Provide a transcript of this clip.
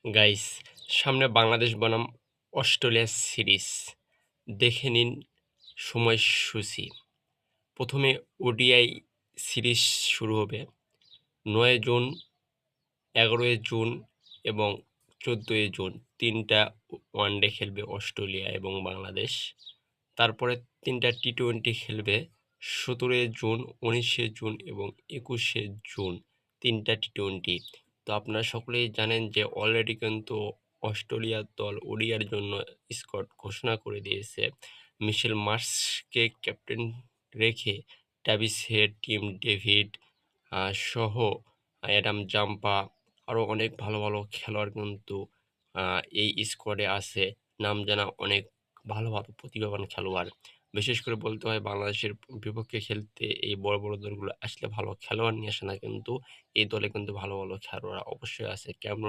Guys, সামনে বাংলাদেশ বনাম Australia series. দেখে নিন সময়সূচি। প্রথমে ওডিআই সিরিজ শুরু হবে ৯ জুন, ১১ জুন এবং ১৪ জুন। ৩টা ওয়ানডে খেলবে অস্ট্রেলিয়া এবং বাংলাদেশ। তারপরে ৩টা টি-টোয়েন্টি খেলবে ১৭ জুন, ১৯ জুন এবং ২১ জুন। ৩টা টি-টোয়েন্টি। তো আপনারা সকলেই জানেন যে অলরেডি কিন্তু অস্ট্রেলিয়ার দল ওডিআইয়ের জন্য স্কোয়াড ঘোষণা করে দিয়েছে। মিশেল মার্শকে ক্যাপ্টেন রেখে ট্র্যাভিস হেড, টিম ডেভিড সহ অ্যাডাম জাম্পা আরও অনেক ভালো ভালো খেলোয়াড় কিন্তু এই স্কোয়াডে আছে। নাম জানা অনেক ভালো ভালো প্রতিভাবান খেলোয়াড়। বিশেষ করে বলতে হয় বাংলাদেশের বিপক্ষে খেলতে এই বড় বড় দলগুলো আসলে ভালো খেলোয়াড় নিয়ে আসে না, কিন্তু এই দলে কিন্তু ভালো ভালো খেলোয়াড় অবশ্যই আছে। কেমন